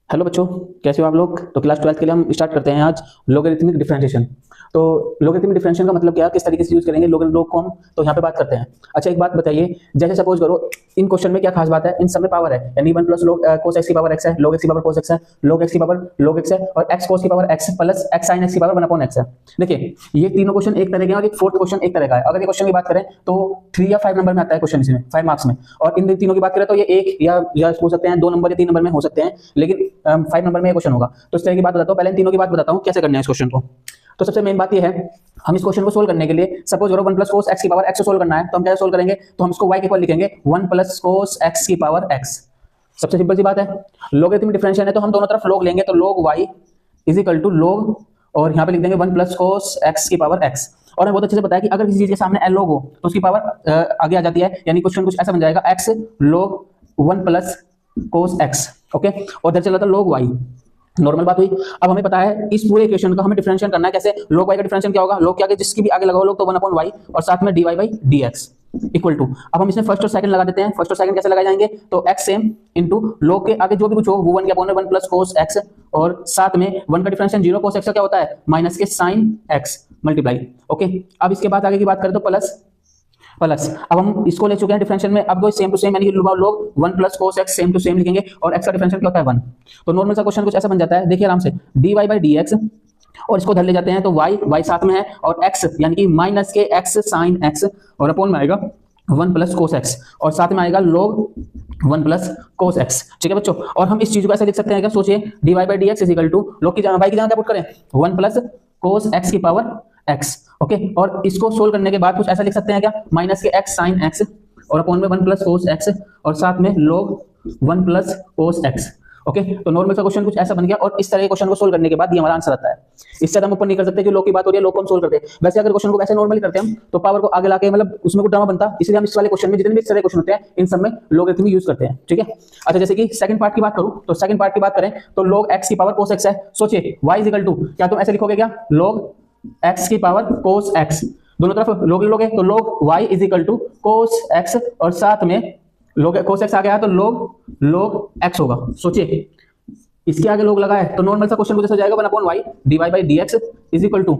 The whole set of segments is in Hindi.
हेलो बच्चों, कैसे हो आप लोग। तो क्लास 12 के लिए हम स्टार्ट करते हैं आज लोगरिथमिक डिफरेंशिएशन। तो लोगरिथमिक डिफरेंशिएशन का मतलब क्या, किस तरीके से यूज करेंगे लोग को हम, तो यहाँ पे बात करते हैं। अच्छा, एक बात बताइए, जैसे सपोज करो इन क्वेश्चन में क्या खास बात है, इन सब में पावर है, यानी 1 प्लस लोग कोस एक्स की पावर एक्स है, लोग एक्स की पावर कोस एक्स है, लोग एक्स की पावर लोग एक्स है, और एक्स कोस की power x plus x sine x की पावर 1/x है। देखिए, ये तीनों क्वेश्चन एक तरह के हैं और एक फोर्थ क्वेश्चन एक तरह का है। अगर ये क्वेश्चन की बात करें तो 3 या 5 नंबर में आता है क्वेश्चन, इसमें 5 मार्क्स में। और इन तीनों की बात करें तो ये एक या हो सकते हैं 2 नंबर या 3 नंबर में हो सकते हैं, लेकिन 5 नंबर में क्वेश्चन होगा। तो इस तरह की बात बताता हूँ। पहले इन तीनों की बात बताता हूँ कैसे करना है इस क्वेश्चन को। तो सबसे मेन बात ये है, हम इस क्वेश्चन को सोल्व करने के लिए सपोज करो 1 प्लस कोस एक्स की पावर एक्स सोल्व करना है, तो हम कैसे सोल्व करेंगे, तो हम इसको y के इक्वल लिखेंगे 1 प्लस कोस एक्स की पावर x। सबसे सिंपल सी बात है, लोगरिथमिक डिफरेंशियल है तो हम दोनों तरफ log लेंगे, तो log y is equal to log, और यहाँ पे लिख देंगे 1 प्लस कोस एक्स की पावर x। और हमें बहुत अच्छे से पता है कि अगर किसी चीज के सामने log हो तो उसकी पावर आगे आ जाती है, यानी क्वेश्चन कुछ ऐसा बन जाएगा x log 1 प्लस कोस x। ओके, और इधर चला था log y। नॉर्मल बात हुई। अब हमें पता है इस पूरे इक्वेशन का हमें डिफरेंशिएट करना है कैसे। log y का डिफरेंशिएट क्या होगा, log के आगे जिसकी भी आगे लगाओ log, तो 1/y और साथ में dy by dx equal to. अब हम इसमें फर्स्ट और सेकंड लगा देते हैं। फर्स्ट और सेकंड कैसे लगाए जाएंगे, तो x सेम इनटू log के आगे जो भी कुछ हो वो 1 के अपॉन 1 प्लस cos x, और साथ में 1 का डिफरेंशिएट 0 cos x का क्या होता है माइनस के sin x मल्टीप्लाई। ओके, अब इसके बाद आगे की बात करें तो प्लस प्लस। अब हम इसको ले चुके हैं डिफरेंशियल में, अब वो सेम टू सेम यानी कि log 1 plus cos x same to same लिखेंगे, और x का डिफरेंशियल क्या होता है 1। तो नॉर्मल सा क्वेश्चन कुछ ऐसा बन जाता है, देखिए आराम से, dy by dx, और इसको धर ले जाते हैं तो y साथ में है, और x यानी कि माइनस के x sin x, और अपॉन में आएगा 1 प्लस cos x, और साथ में आएगा log 1 प्लस cos x। ठीक है बच्चों, और हम इस चीज को ऐसे लिख सकते हैं क्या, सोचिए dy by dx is equal to log की जगह y की जगह क्या पुट करें 1 प्लस cos x की पावर x। ओके, और इसको सोल्व करने के बाद कुछ ऐसा लिख सकते हैं क्या, माइनस के x sin x, और अपॉन में 1 प्लस cos x, और साथ में log 1 plus cos x। Okay, तो नॉर्मल सा क्वेश्चन कुछ ऐसा बन गया, और इस तरह के क्वेश्चन को सोल्व करने के बाद ये हमारा आंसर आता है। इससे हम ऊपर नहीं कर सकते, जो log की बात हो रही है log को हम सोल्व करते हैं। वैसे अगर क्वेश्चन को वैसे नॉर्मली करते हम तो पावर को आगे लाके मतलब उसमें कुछ ड्रामा बनता, इसलिए हम इस वाले क्वेश्चन में जितने भी इस तरह क्वेश्चन होते हैं इन सब में लोगरिथम यूज करते हैं। ठीक है। अच्छा, जैसे कि सेकंड पार्ट की बात करूं, तो सेकंड पार्ट की बात करें तो log x की पावर cos x है। सोचिए y इज इक्वल टू, क्या तुम ऐसे लिखोगे क्या, log x की पावर cos x, दोनों तरफ log लोगे तो log y is equal to cos x, और साथ में log cos x आ गया तो log x होगा। सोचिए इसके आगे log लगा है तो नॉर्मल सा क्वेश्चन कुछ ऐसा जाएगा 1/y dy by dx is equal to,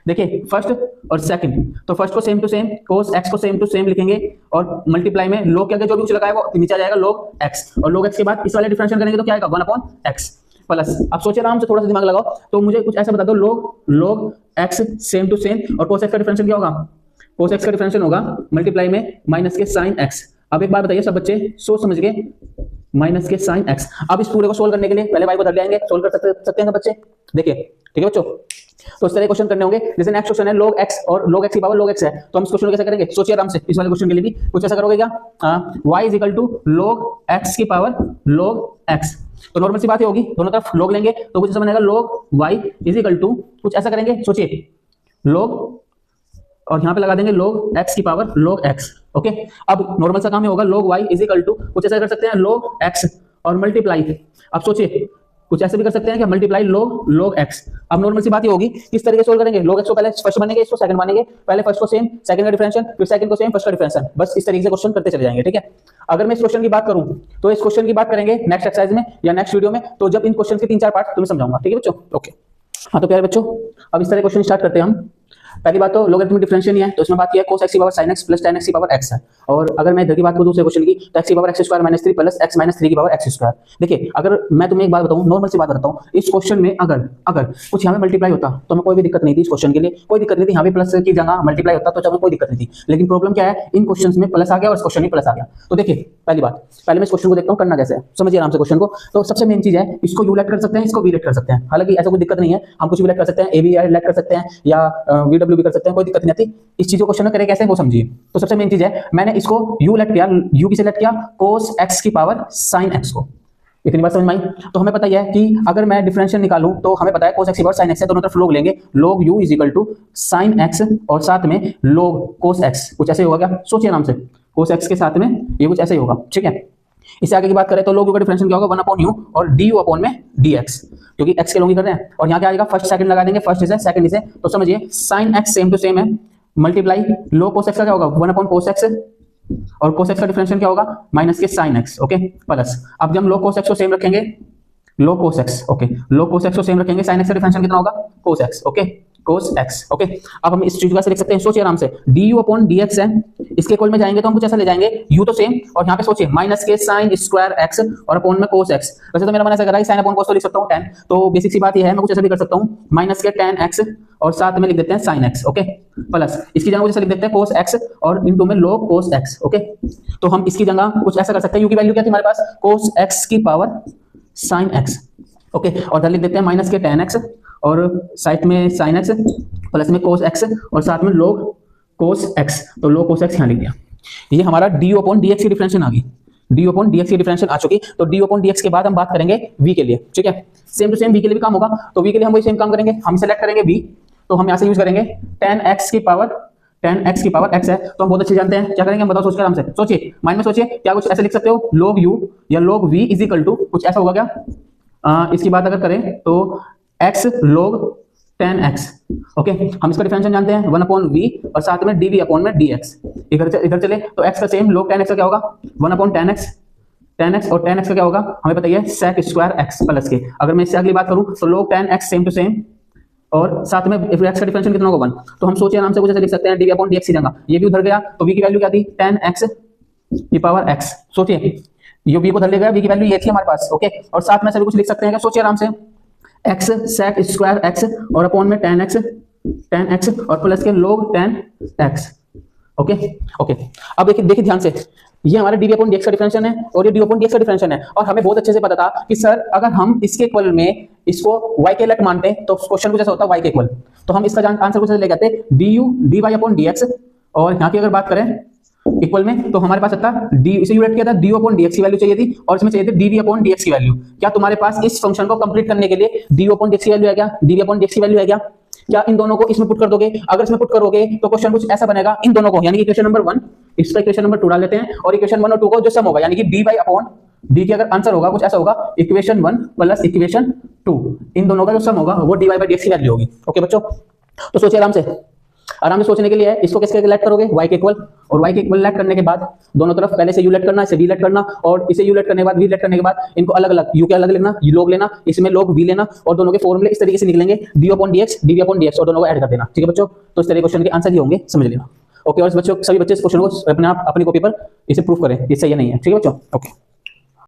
देखिए फर्स्ट और सेकंड, तो फर्स्ट को same to same, cos x को सेम टू सेम लिखेंगे, और मल्टीप्लाई में log के आगे जो भी कुछ लगा है वो नीचे आ जाएगा log x, और log x के बाद इस वाले डिफरेंशिएट करेंगे तो क्या आएगा 1/x प्लस। अब सोचिए आराम से, थोड़ा सा दिमाग लगाओ, तो मुझे कुछ ऐसा बता दो, log x same to same, और cos x का डिफरेंशिएट क्या होगा, cos x का डिफरेंशिएट होगा मल्टीप्लाई में माइनस के sin x। अब एक बात बताइए सब बच्चे, सोच समझ के, माइनस के sin x। अब इस पूरे को सोल्व करने के लिए पहले y को धर लेंगे, सोल्व कर सकते हैं सब बच्चे, देखिए ठीक है बच्चों। तो इस तरह क्वेश्चन करने होंगे, जैसे नेक्स्ट क्वेश्चन है log x, और log x की पावर log x है, तो हम इस क्वेश्चन को कैसे करेंगे, सोचिए आराम से, इस वाले क्वेश्चन के लिए भी कुछ ऐसा करोगे क्या, y is equal to log x की पावर log x। तो नॉर्मल सी बात ही होगी, दोनों तरफ log लेंगे तो कुछ ऐसा बनेगा log y is equal to, कुछ ऐसा करेंगे, सोचिए log, और यहाँ पे लगा देंगे log x की पावर log x। ओके, अब नॉर्मल सा काम होगा log y is equal to, कुछ ऐसा कर सकते हैं log x और मल्टीप्लाई, अब सोचिए कुछ ऐसे भी कर सकते हैं कि मल्टीप्लाई log x। अब नॉर्मल सी बात ही होगी, किस तरीके से सोल्व करेंगे, log x को पहले फर्स्ट मानेंगे, इसको सेकंड मानेंगे, पहले फर्स्ट को सेम, सेकंड का डिफरेंशियल, फिर सेकंड को सेम, फर्स्ट का डिफरेंशियल, बस इस तरीके से क्वेश्चन करते चले जाएंगे। ठीक है। अगर मैं इस क्वेश्चन की बात करूं तो इस क्वेश्चन की बात करेंगे नेक्स्ट एक्सरसाइज में या नेक्स्ट वीडियो में, तो जब इन क्वेश्चन के 3-4 पार्ट तुम्हें समझाऊंगा। ठीक है बच्चों, ओके। हाँ तो प्यारे बच्चों, अब इस तरह क्वेश्चन स्टार्ट करते हैं हम। पहली बात तो लोगरिथमिक डिफरेंशियल ही है, तो इसमें बात किया cos x की power sin x plus tan x की पावर x है। और अगर मैं इधर की बात करूं दूसरे क्वेश्चन की, तो x की power x² minus 3 plus x minus 3 की पावर x²। देखिए, अगर मैं तुम्हें एक बात बताऊं, नॉर्मल सी बात बताता हूं, इस क्वेश्चन में अगर कुछ यहाँ पे मल्टीप्लाई होता तो हमें कोई भी दिक्कत नहीं थी, इस क्वेश्चन के लिए कोई दिक्कत नहीं थी, यहाँ पे प्लस की जगह मल्टीप्लाई होता तो हमें कोई दिक्कत नहीं थी। लेकिन प्रॉब्लम क्या है, इन क्वेश्चन में प्लस आ गया और इस क्वेश्चन में प्लस आ गया। तो देखिए पहली बात, पहले मैं इस क्वेश्चन को देखता हूँ करना कैसे है, समझिए आराम से क्वेश्चन को। तो सबसे मेन चीज है, इसको यू लेट कर सकते हैं, इसको वी लेट कर सकते हैं, हालांकि ऐसा कोई दिक्कत नहीं है, हम कुछ भी लेट कर सकते हैं, ए बी लेट कर सकते हैं या वी भी कर सकते हैं, कोई दिक्कत नहीं आती। इस चीज को क्वेश्चन में करें कैसे वो समझिए। तो सबसे मेन चीज है, मैंने इसको u लेट किया, u किसे लेट किया, cos x की पावर sin x को। इतनी बात समझ में आई। तो हमें पता है कि अगर मैं डिफरेंशियल निकालूं तो हमें पता है cos x की पावर sin x है, दोनों तरफ log लेंगे, log u is equal to sin x, और साथ में log cos x, कुछ ऐसे होगा क्या, सोचिए आराम से, cos x के साथ में ये कुछ ऐसे ही होगा। ठीक है। इससे आगे की बात करें तो log u का डिफरेंशियल क्या होगा 1/u और du अपॉन में dx, क्योंकि x के लॉन्ग ही कर रहे हैं, और यहाँ क्या आएगा, फर्स्ट सेकंड लगा देंगे, फर्स्ट इसे सेकंड इसे, तो समझिए sin x same to same है, मल्टीप्लाई log cos x का क्या होगा 1/cos x, और cos x का डिफरेंशियल क्या होगा माइनस के sin x। ओके, प्लस, अब जब log cos x को सेम रखेंगे log cos x, okay log cos x को सेम रखेंगे, sin x का डिफरेंशियल कितना होगा cos x, okay cos x, okay. अब हम इस चीज को ऐसे लिख सकते हैं, सोचिए आराम से, du अपॉन dx है, इसके इक्वल में जाएंगे तो हम कुछ ऐसा ले जाएंगे, u तो सेम, और यहाँ पे सोचिए माइनस के sin स्क्वायर x और अपॉन में cos x। वैसे तो मेरा मन ऐसा कर रहा है sin अपॉन cos तो लिख सकता हूँ tan, तो बेसिक सी बात ये है, मैं कुछ ऐसा भी कर सकता हूँ, माइनस के tan x और साथ में लिख देते हैं sin x, ओके प्लस इसकी जगह कुछ ऐसा लिख देते हैं cos x और इनटू में log cos x, ओके। तो हम इसकी जगह कुछ ऐसा कर सकते हैं, u की वैल्यू क्या थी हमारे पास, cos x की पावर sin x, ओके, और इधर लिख देते हैं माइनस के tan x और साइड में sin x प्लस में cos x और साथ में log cos x, तो log cos x यहाँ लिख दिया। ये हमारा du अपॉन dx की डिफरेंशियल आ गई, du अपॉन dx की डिफरेंशियल आ चुकी। तो du अपॉन dx के बाद हम बात करेंगे v के लिए, ठीक है, सेम टू सेम v के लिए भी काम होगा, तो v के लिए हम वही सेम काम करेंगे, हम सेलेक्ट करेंगे v, तो हम यहाँ से यूज करेंगे tan x की पावर x है, तो हम बहुत अच्छे जानते हैं, क्या करेंगे हम बताओ, सोचकर आराम से सोचिए, माइंड में सोचिए, क्या कुछ ऐसे लिख सकते हो, log u या log v is equal to कुछ ऐसा होगा क्या, इसकी बात अगर करें तो x log tan x, okay हम इसका डिफरेंशियल जानते हैं 1 अपॉन v और साथ में dv अपॉन में dx, इधर चले तो x का सेम log tan x का क्या होगा 1 अपॉन tan x और tan x का क्या होगा हमें पता है sec स्क्वायर x प्लस के। अगर मैं इससे अगली बात करूं तो log tan x same to same और साथ में x का डिफरेंशियल कितना होगा 1, तो हम सोचिए आराम से कुछ ऐसे लिख सकते हैं dv अपॉन dx की जगह ये भी उधर गया तो v की वैल्यू क्या थी tan x की पावर x, सोचिए ये v को धर ले गया, v की वैल्यू ये थी हमारे पास, ओके, और साथ में सभी कुछ लिख सकते हैं क्या, सोचिए आराम से x sec स्क्वायर x और अपॉन में tan x और प्लस के log tan x, okay okay. अब देखिए ध्यान से, ये हमारे dv अपॉन dx का डिफरेंशियल है और ये d अपॉन dx का डिफरेंशियल है, और हमें बहुत अच्छे से पता था कि सर अगर हम इसके इक्वल में इसको y के लेफ्ट मानते हैं तो क्वेश्चन कुछ ऐसा होता है y के इक्वल, तो हम इसका आंसर कुछ ऐसे ले जाते du dy अपॉन dx, और यहाँ की अगर बात करें इक्वल में तो हमारे पास था डी, इसे यूलेट किया था du अपॉन dx की वैल्यू चाहिए थी और इसमें चाहिए थी dv अपॉन dx की वैल्यू। क्या तुम्हारे पास इस फंक्शन को कंप्लीट करने के लिए du अपॉन dx की वैल्यू है क्या, dv अपॉन dx की वैल्यू है क्या इन दोनों को इसमें पुट कर दोगे, अगर इसमें पुट करोगे तो क्वेश्चन कुछ ऐसा बनेगा, इन दोनों को यानी कि इक्वेशन नंबर 1 इसका इक्वेशन नंबर 2 डाल लेते हैं और इक्वेशन 1 और 2 को जो सम होगा यानी कि dy अपॉन d की अगर आंसर होगा कुछ ऐसा होगा इक्वेशन 1 प्लस इक्वेशन 2, इन दोनों का जो सम होगा वो dy बाय dx की वैल्यू होगी, ओके बच्चों। तो सोचिए आराम से सोचने के लिए है, इसको किसके लेट करोगे y के इक्वल, और y के इक्वल लेट करने के बाद दोनों तरफ पहले से u लेट करना, इसे v लेट करना और इसे u लेट करने के बाद v लेट करने के बाद इनको अलग अलग u के अलग लेना, log लेना, इसमें log v लेना और दोनों के फॉर्मूले इस तरीके से निकलेंगे du upon dx dv upon dx और दोनों को ऐड कर देना, ठीक है बच्चों। तो इस तरह क्वेश्चन के आंसर ही होंगे, समझ लेना, ओके। और बच्चों सभी बच्चे इस क्वेश्चन को अपने आप अपनी कॉपी पर इसे प्रूफ करें, ये सही नहीं है, ठीक है बच्चों, ओके।